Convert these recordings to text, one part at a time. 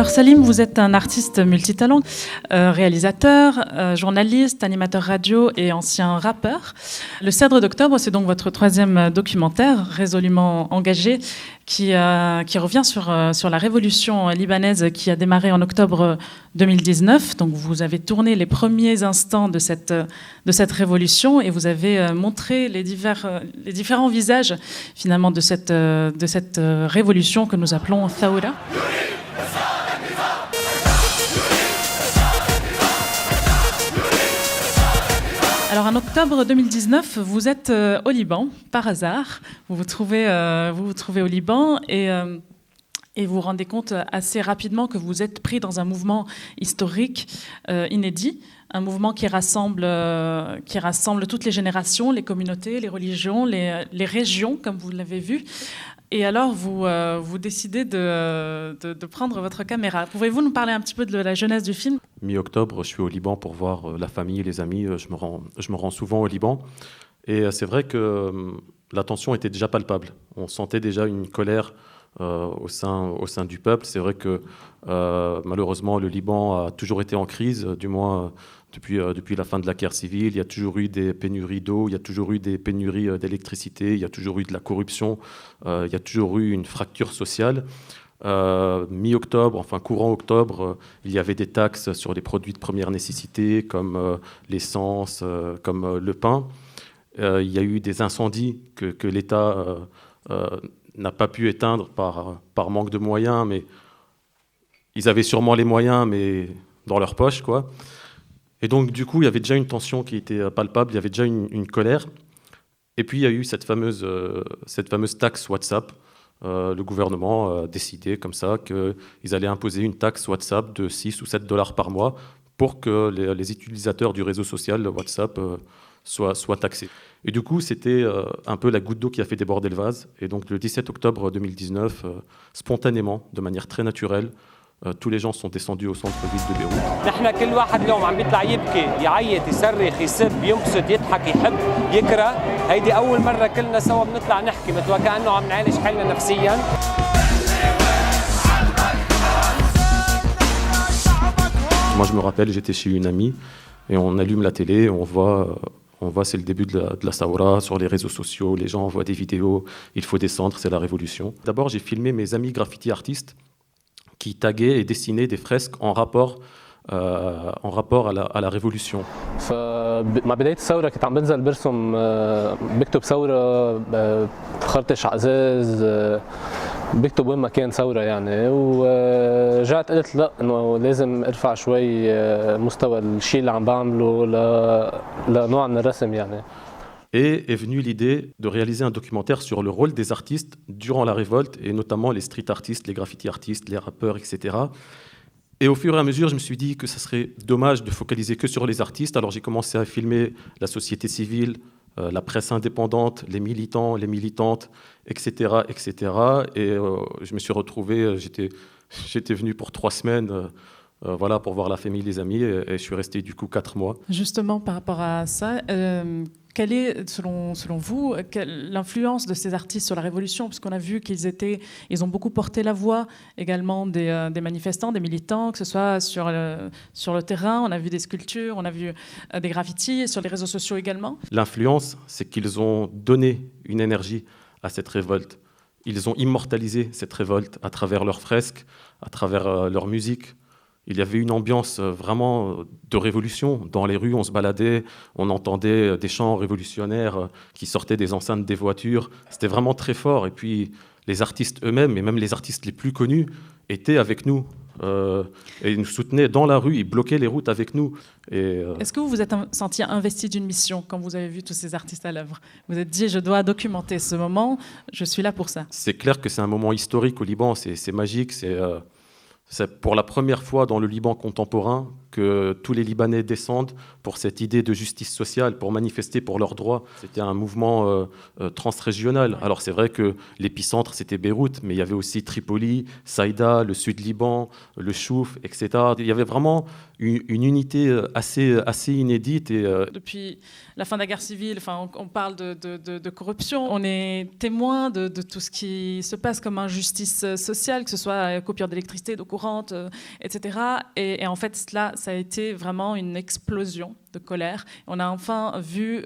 Alors Salim, vous êtes un artiste multitalent, réalisateur, journaliste, animateur radio et ancien rappeur. Le Cèdre d'Octobre, c'est donc votre troisième documentaire, résolument engagé, qui revient sur la révolution libanaise qui a démarré en octobre 2019. Donc vous avez tourné les premiers instants de cette révolution et vous avez montré les différents visages finalement de cette révolution que nous appelons Thawra. Alors en octobre 2019, vous êtes au Liban, par hasard. Vous vous trouvez au Liban et vous vous rendez compte assez rapidement que vous êtes pris dans un mouvement historique inédit, un mouvement qui rassemble toutes les générations, les communautés, les religions, les régions, comme vous l'avez vu. Et alors, vous décidez de prendre votre caméra. Pouvez-vous nous parler un petit peu de la jeunesse du film ? Mi-octobre, je suis au Liban pour voir la famille et les amis. Je me rends souvent au Liban. Et c'est vrai que la tension était déjà palpable. On sentait déjà une colère au sein du peuple. C'est vrai que malheureusement, le Liban a toujours été en crise, du moins depuis la fin de la guerre civile. Il y a toujours eu des pénuries d'eau, il y a toujours eu des pénuries d'électricité, il y a toujours eu de la corruption, il y a toujours eu une fracture sociale. Mi-octobre, enfin courant octobre, il y avait des taxes sur les produits de première nécessité comme l'essence, comme le pain. Il y a eu des incendies que l'État n'a pas pu éteindre par manque de moyens, mais ils avaient sûrement les moyens, mais dans leur poche, quoi. Et donc, du coup, il y avait déjà une tension qui était palpable, il y avait déjà une colère. Et puis, il y a eu cette fameuse taxe WhatsApp. Le gouvernement a décidé comme ça qu'ils allaient imposer une taxe WhatsApp de 6 ou 7 dollars par mois pour que les utilisateurs du réseau social WhatsApp soient taxés. Et du coup, c'était un peu la goutte d'eau qui a fait déborder le vase. Et donc, le 17 octobre 2019, spontanément, de manière très naturelle, tous les gens sont descendus au centre-ville de Beyrouth. نحن كل واحد اليوم عم بيطلع يبكي يعيط يصرخ يسب ينكسد يضحك يحب يكره هيدي أول مرة كلنا سوا بنطلع نحكي مثل وكأنه عم نعالج حالنا نفسيا. Moi, je me rappelle, j'étais chez une amie et on allume la télé, on voit c'est le début de la Thawra sur les réseaux sociaux, les gens envoient des vidéos, il faut descendre, c'est la révolution. D'abord, j'ai filmé mes amis graffiti artistes qui taguaient et dessinaient des fresques en rapport à la révolution. مع بداية الثورة كنت عم بنزل برسم بكتب ثورة بخرطش عزاز بكتب وين ما كان ثورة يعني ورجعت قلت لا إنه لازم أرفع شوي مستوى الشيء اللي عم بعمله لنوع من الرسم يعني. Et est venue l'idée de réaliser un documentaire sur le rôle des artistes durant la révolte, et notamment les street artistes, les graffiti artistes, les rappeurs, etc. Et au fur et à mesure, je me suis dit que ça serait dommage de focaliser que sur les artistes. Alors j'ai commencé à filmer la société civile, la presse indépendante, les militants, les militantes, etc., etc. Et je me suis retrouvé, j'étais venu pour 3 semaines. Voilà, pour voir la famille, les amis, et je suis resté du coup 4 mois. Justement, par rapport à ça, quelle est, selon vous, l'influence de ces artistes sur la révolution ? Parce qu'on a vu ils ont beaucoup porté la voix également des manifestants, des militants, que ce soit sur le terrain, on a vu des sculptures, on a vu des graffitis, et sur les réseaux sociaux également. L'influence, c'est qu'ils ont donné une énergie à cette révolte. Ils ont immortalisé cette révolte à travers leurs fresques, à travers leur musique. Il y avait une ambiance vraiment de révolution. Dans les rues, on se baladait, on entendait des chants révolutionnaires qui sortaient des enceintes des voitures. C'était vraiment très fort. Et puis, les artistes eux-mêmes, et même les artistes les plus connus, étaient avec nous. Et ils nous soutenaient dans la rue, ils bloquaient les routes avec nous. Est-ce que vous vous êtes senti investi d'une mission quand vous avez vu tous ces artistes à l'œuvre ? Vous vous êtes dit, je dois documenter ce moment, je suis là pour ça. C'est clair que c'est un moment historique au Liban, c'est magique, c'est pour la première fois dans le Liban contemporain que tous les Libanais descendent pour cette idée de justice sociale, pour manifester pour leurs droits. C'était un mouvement transrégional. Alors c'est vrai que l'épicentre, c'était Beyrouth, mais il y avait aussi Tripoli, Saïda, le sud Liban, le Chouf, etc. Il y avait vraiment une unité assez inédite. Depuis la fin de la guerre civile, on parle de corruption. On est témoin de tout ce qui se passe comme injustice sociale, que ce soit coupure d'électricité, d'eau courante, etc. Et en fait, là, ça a été vraiment une explosion de colère. On a enfin vu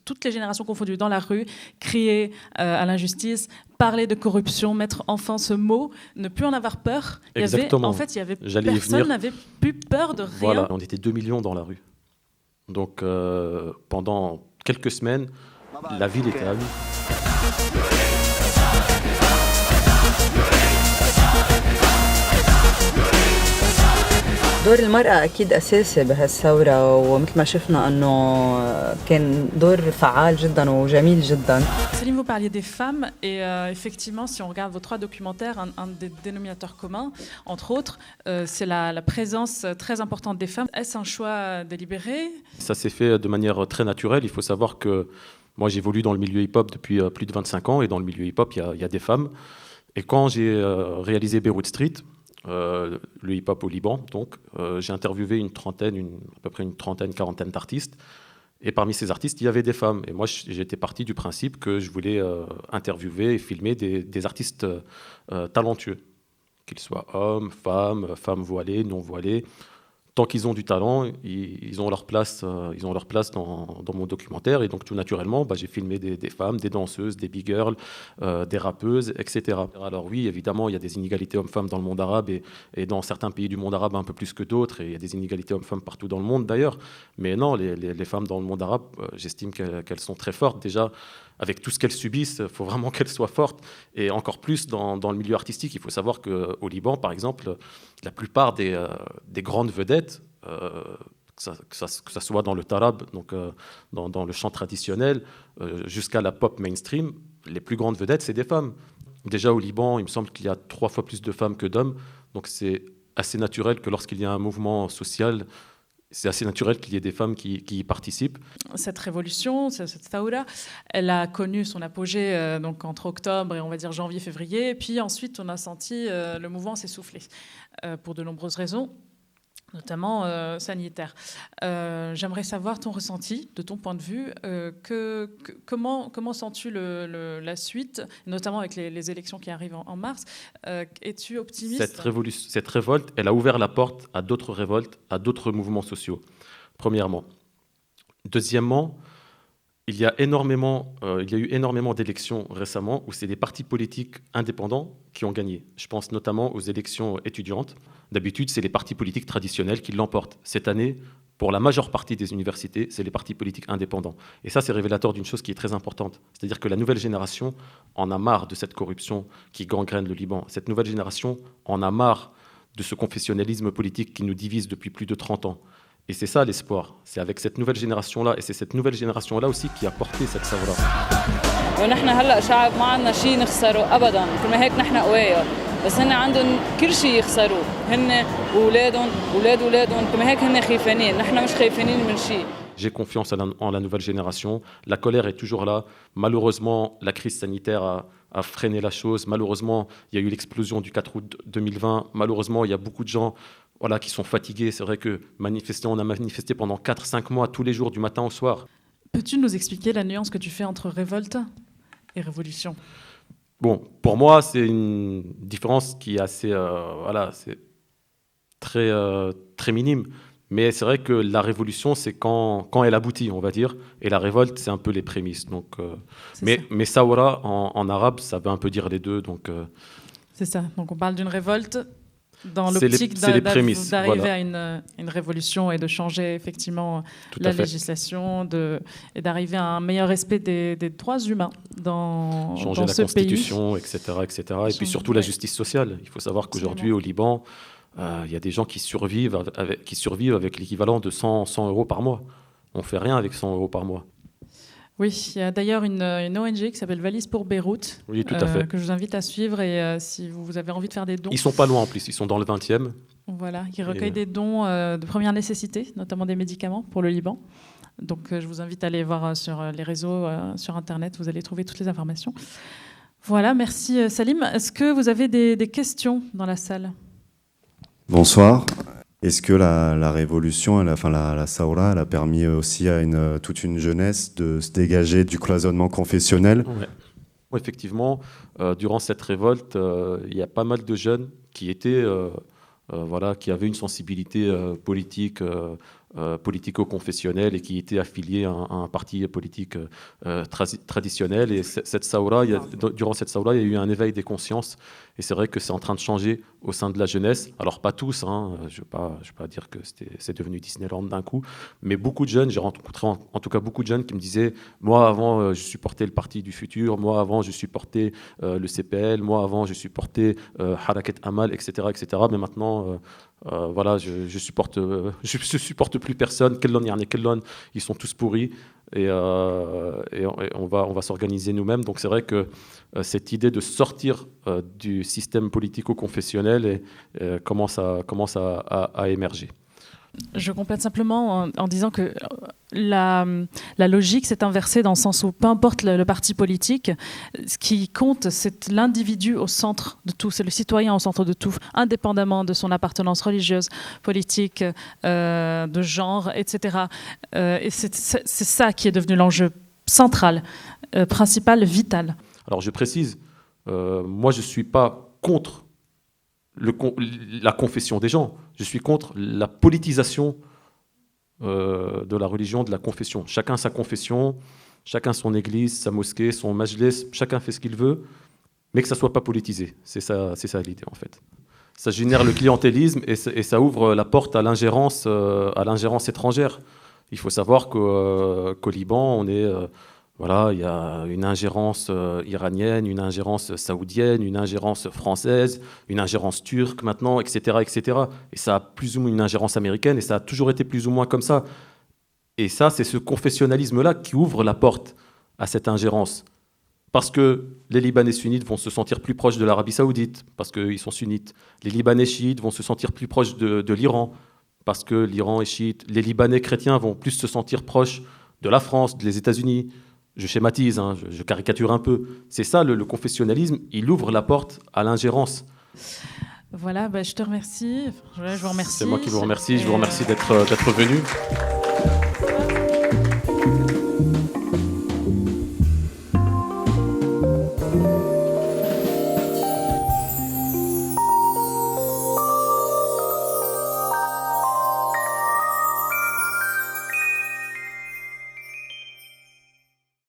toutes les générations confondues dans la rue crier à l'injustice, parler de corruption, mettre enfin ce mot, ne plus en avoir peur. Exactement. Personne n'avait plus peur de rien. Voilà, on était 2 millions dans la rue. Donc pendant quelques semaines, la ville était à nu. دور المرأة أكيد أساسي بهالثورة ومثل ما شفنا أنه كان دور فعال جدا وجميل جدا. Céline, vous parliez des femmes et effectivement, si on regarde vos 3 documentaires, un des dénominateurs communs, entre autres, c'est la présence très importante des femmes. Est-ce un choix délibéré ? Ça s'est fait de manière très naturelle. Il faut savoir que moi, j'évolue dans le milieu hip-hop depuis plus de 25 ans et dans le milieu hip-hop, il y a des femmes. Et quand j'ai réalisé Beyrouth Street, le hip-hop au Liban, donc j'ai interviewé à peu près une trentaine, quarantaine d'artistes. Et parmi ces artistes, il y avait des femmes. Et moi, j'étais parti du principe que je voulais interviewer et filmer des artistes talentueux, qu'ils soient hommes, femmes voilées, non voilées. Tant qu'ils ont du talent, ils ont leur place dans mon documentaire. Et donc, tout naturellement, j'ai filmé des femmes, des danseuses, des big girls, des rappeuses, etc. Alors oui, évidemment, il y a des inégalités hommes-femmes dans le monde arabe et dans certains pays du monde arabe un peu plus que d'autres. Et il y a des inégalités hommes-femmes partout dans le monde, d'ailleurs. Mais non, les femmes dans le monde arabe, j'estime qu'elles sont très fortes. Déjà, avec tout ce qu'elles subissent, il faut vraiment qu'elles soient fortes. Et encore plus dans le milieu artistique. Il faut savoir qu'au Liban, par exemple, la plupart des grandes vedettes, que ça soit dans le tarab, donc dans le chant traditionnel, jusqu'à la pop mainstream, les plus grandes vedettes, c'est des femmes. Déjà au Liban, il me semble qu'il y a 3 fois plus de femmes que d'hommes. Donc c'est assez naturel que lorsqu'il y a un mouvement social, c'est assez naturel qu'il y ait des femmes qui y participent. Cette révolution, cette Thaoura, elle a connu son apogée donc entre octobre et on va dire janvier-février. Et puis ensuite, on a senti le mouvement s'essouffler pour de nombreuses raisons, notamment sanitaires. J'aimerais savoir ton ressenti, de ton point de vue. Comment sens-tu la suite, notamment avec les élections qui arrivent en mars? Es-tu optimiste? Cette révolte, elle a ouvert la porte à d'autres révoltes, à d'autres mouvements sociaux, premièrement. Deuxièmement, il y a eu énormément d'élections récemment où c'est des partis politiques indépendants qui ont gagné. Je pense notamment aux élections étudiantes. D'habitude, c'est les partis politiques traditionnels qui l'emportent. Cette année, pour la majeure partie des universités, c'est les partis politiques indépendants. Et ça, c'est révélateur d'une chose qui est très importante. C'est-à-dire que la nouvelle génération en a marre de cette corruption qui gangrène le Liban. Cette nouvelle génération en a marre de ce confessionnalisme politique qui nous divise depuis plus de 30 ans. Et c'est ça l'espoir. C'est avec cette nouvelle génération-là, et c'est cette nouvelle génération-là aussi qui a porté cette Thaoura. ونحن هلا شعب ما عندنا شيء نخسره ابدا كل ما هيك نحن قوية بس هن عندهم كل شيء يخسروه هن واولادهم اولادهم كل ما هيك هن خايفين نحن مش خايفين من شيء. J'ai confiance en la nouvelle génération. La colère est toujours là. Malheureusement, la crise sanitaire a freiné la chose. Malheureusement, il y a eu l'explosion du 4 août 2020. Malheureusement, il y a beaucoup de gens qui sont fatigués. C'est vrai que on a manifesté pendant 4-5 mois, tous les jours, du matin au soir. Peux-tu nous expliquer la nuance que tu fais entre révolte et révolution? Bon, pour moi, c'est une différence qui est assez... c'est très, très minime. Mais c'est vrai que la révolution, c'est quand elle aboutit, on va dire. Et la révolte, c'est un peu les prémices. Donc, mais Thaoura, en arabe, ça veut un peu dire les deux. Donc, c'est ça. Donc on parle d'une révolte dans l'optique d'arriver à une révolution et de changer effectivement la législation et d'arriver à un meilleur respect des droits humains dans ce pays. Changer la constitution, etc. Et puis surtout la justice sociale. Il faut savoir qu'aujourd'hui, au Liban... Il y a des gens qui survivent avec l'équivalent de 100 € par mois. On ne fait rien avec 100 € par mois. Oui, il y a d'ailleurs une ONG qui s'appelle Valise pour Beyrouth, Oui, tout à fait. que je vous invite à suivre. Et si vous avez envie de faire des dons, Ils sont pas loin en plus, ils sont dans le 20e. voilà, ils recueillent des dons de première nécessité, notamment des médicaments pour le Liban. Donc je vous invite à aller voir sur les réseaux, sur Internet, vous allez trouver toutes les informations. Voilà, merci Salim. Est-ce que vous avez des questions dans la salle ? Bonsoir. Est-ce que la révolution, la Saoura, elle a permis aussi à toute une jeunesse de se dégager du cloisonnement confessionnel ? Ouais. Oui, effectivement, durant cette révolte, il y a pas mal de jeunes qui étaient, qui avaient une sensibilité politique, politico-confessionnelle et qui étaient affiliés à un parti politique traditionnel. Et cette Saoura, durant cette Saoura, il y a eu un éveil des consciences. Et c'est vrai que c'est en train de changer au sein de la jeunesse. Alors pas tous, hein, je ne vais pas dire que c'est devenu Disneyland d'un coup, mais beaucoup de jeunes, j'ai rencontré en tout cas beaucoup de jeunes qui me disaient « Moi avant, je supportais le Parti du Futur, moi avant, je supportais le CPL, moi avant, je supportais Harakat Amal, etc. etc. Mais maintenant, je supporte plus personne. Kellon, yani Kellon, ils sont tous pourris. Et on va s'organiser nous-mêmes. Donc c'est vrai que cette idée de sortir du système politico-confessionnel commence à émerger. Je complète simplement en disant que la logique s'est inversée dans le sens où peu importe le parti politique, ce qui compte, c'est l'individu au centre de tout, c'est le citoyen au centre de tout, indépendamment de son appartenance religieuse, politique, de genre, etc. Et c'est ça qui est devenu l'enjeu central, principal, vital. Alors je précise, moi je ne suis pas contre la confession des gens. Je suis contre la politisation de la religion, de la confession. Chacun sa confession, chacun son église, sa mosquée, son majlis, chacun fait ce qu'il veut, mais que ça ne soit pas politisé. C'est ça l'idée en fait. Ça génère le clientélisme et ça ouvre la porte à l'ingérence étrangère. Il faut savoir qu'au Liban, on est... il y a une ingérence iranienne, une ingérence saoudienne, une ingérence française, une ingérence turque maintenant, etc., etc. Et ça a plus ou moins une ingérence américaine, et ça a toujours été plus ou moins comme ça. Et ça, c'est ce confessionnalisme-là qui ouvre la porte à cette ingérence. Parce que les Libanais sunnites vont se sentir plus proches de l'Arabie saoudite, parce qu'ils sont sunnites. Les Libanais chiites vont se sentir plus proches de l'Iran, parce que l'Iran est chiite. Les Libanais chrétiens vont plus se sentir proches de la France, des États-Unis. Je schématise, hein, je caricature un peu. C'est ça, le confessionnalisme, il ouvre la porte à l'ingérence. Voilà, je te remercie. Je vous remercie. C'est moi qui vous remercie. Je vous remercie d'être venu.